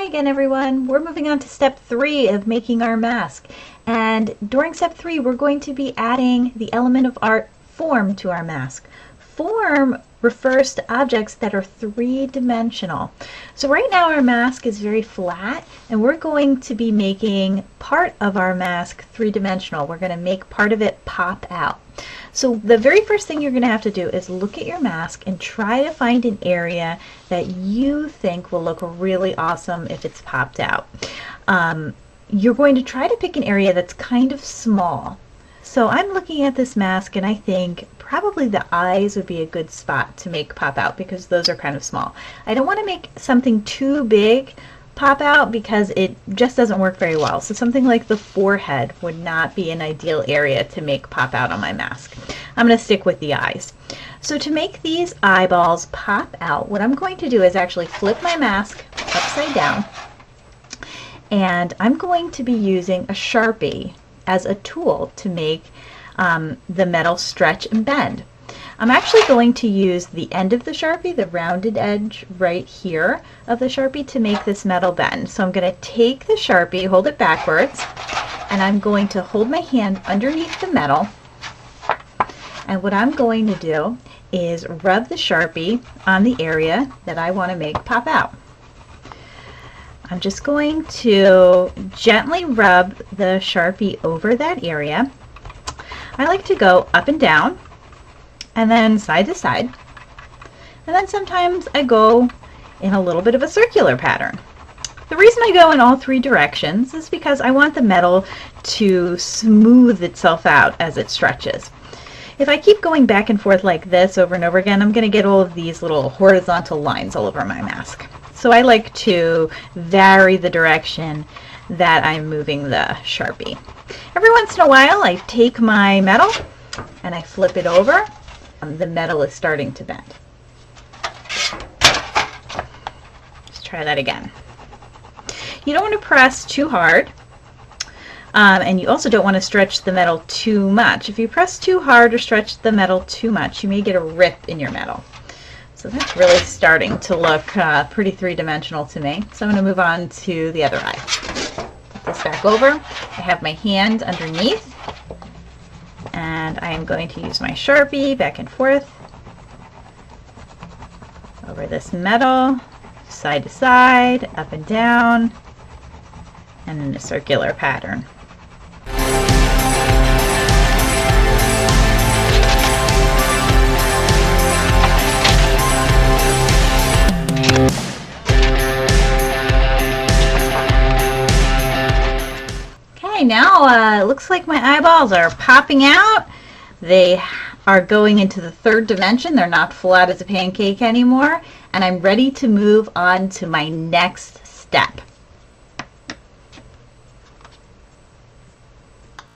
Hi again, everyone. We're moving on to step 3 of making our mask. And during step 3, we're going to be adding the element of art form to our mask. Form refers to objects that are three-dimensional. So right now our mask is very flat, and we're going to be making part of our mask three-dimensional. We're going to make part of it pop out. So the very first thing you're going to have to do is look at your mask and try to find an area that you think will look really awesome if it's popped out. You're going to try to pick an area that's kind of small. So I'm looking at this mask and I think probably the eyes would be a good spot to make pop out because those are kind of small. I don't want to make something too big pop out because it just doesn't work very well. So something like the forehead would not be an ideal area to make pop out on my mask. I'm going to stick with the eyes. So to make these eyeballs pop out, what I'm going to do is actually flip my mask upside down, and I'm going to be using a Sharpie as a tool to make the metal stretch and bend. I'm actually going to use the end of the Sharpie, the rounded edge right here of the Sharpie, to make this metal bend. So I'm going to take the Sharpie, hold it backwards, and I'm going to hold my hand underneath the metal. And what I'm going to do is rub the Sharpie on the area that I want to make pop out. I'm just going to gently rub the Sharpie over that area. I like to go up and down, and then side to side, and then sometimes I go in a little bit of a circular pattern. The reason I go in all three directions is because I want the metal to smooth itself out as it stretches. If I keep going back and forth like this over and over again, I'm going to get all of these little horizontal lines all over my mask. So I like to vary the direction that I'm moving the Sharpie. Every once in a while I take my metal and I flip it over. The metal is starting to bend. Let's try that again. You don't want to press too hard, and you also don't want to stretch the metal too much. If you press too hard or stretch the metal too much, you may get a rip in your metal. So that's really starting to look pretty three-dimensional to me. So I'm going to move on to the other eye. Put this back over. I have my hand underneath, and I am going to use my Sharpie back and forth over this metal, side to side, up and down, and in a circular pattern. Okay, now it looks like my eyeballs are popping out. They are going into the third dimension. They're not flat as a pancake anymore, and I'm ready to move on to my next step.